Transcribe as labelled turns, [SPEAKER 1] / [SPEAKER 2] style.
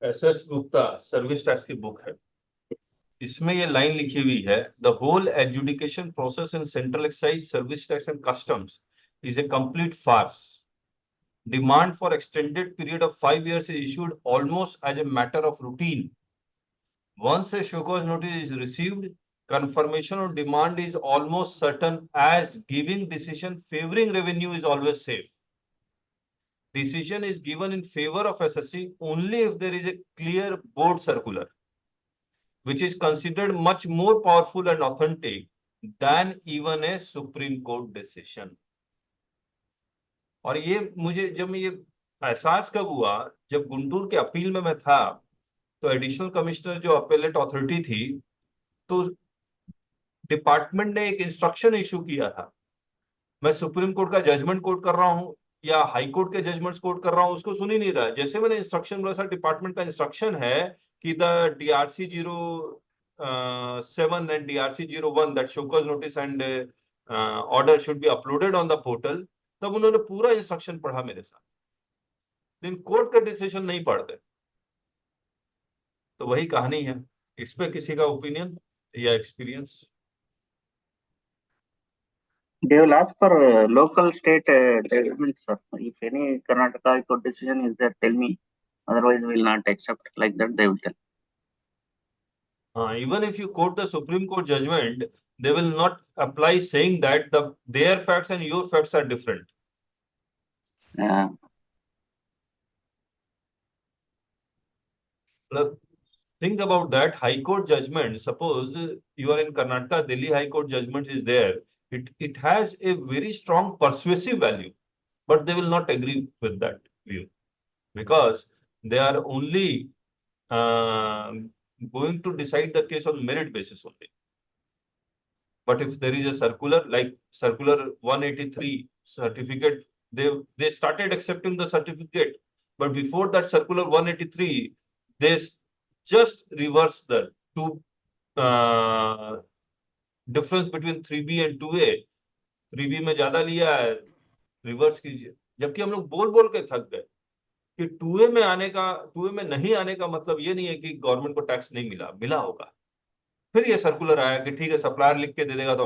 [SPEAKER 1] SS Gupta service tax की book है। इसमें ये लाइन लिखी हुई है, the whole adjudication process in central excise service tax and customs is a complete farce. Demand for extended period of 5 years is issued almost as a matter of routine. Once a show cause notice is received, confirmation of demand is almost certain, as giving decision favoring revenue is always safe. Decision is given in favor of SSC only if there is a clear board circular, which is considered much more powerful and authentic than even a Supreme Court decision. और ये मुझे जब ये एहसास कब हुआ, जब गुंटूर के अपील में मैं था, तो एडिशनल कमिश्नर जो अपेलेट अथॉरिटी थी, तो डिपार्टमेंट ने एक इंस्ट्रक्शन इशू किया था। मैं सुप्रीम कोर्ट का जजमेंट कोट कर रहा हूं या हाई कोर्ट के जजमेंट्स कोट कर रहा हूं, उसको सुन ही नहीं रहा। जैसे मैंने इंस्ट्रक्शन बोला, सर डिपार्टमेंट का इंस्ट्रक्शन है कि the DRC 07 and DRC 01 that show cause notice and order should be uploaded on the portal, तब उन्होंने पूरा इंस्ट्रक्शन पढ़ा मेरे साथ। लेकिन कोर्ट का डिसीजन नहीं पढ़ते। तो वही कहानी है। इस पे किसी का ओपिनियन या experience?
[SPEAKER 2] They will ask for local state judgment, sir. If any Karnataka High Court decision is there, tell me. Otherwise, we will not accept. Like that, they will tell.
[SPEAKER 1] Even if you quote the Supreme Court judgment, they will not apply saying that their facts and your facts are different.
[SPEAKER 2] Yeah.
[SPEAKER 1] Think about that. High Court judgment, suppose you are in Karnataka, Delhi High Court judgment is there. It has a very strong persuasive value, but they will not agree with that view, because they are only going to decide the case on merit basis only. But if there is a circular, like circular 183 certificate, they started accepting the certificate, but before that circular 183, they just reverse the two difference between 3B and 2A. 3B में ज्यादा लिया है, reverse कीजिए। जबकि हम लोग बोल बोल के थक गए कि 2A में आने का, 2A में नहीं आने का मतलब ये नहीं है कि गवर्नमेंट को टैक्स नहीं मिला, मिला होगा। फिर ये सर्कुलर आया कि ठीक है, सप्लायर लिख के दे देगा तो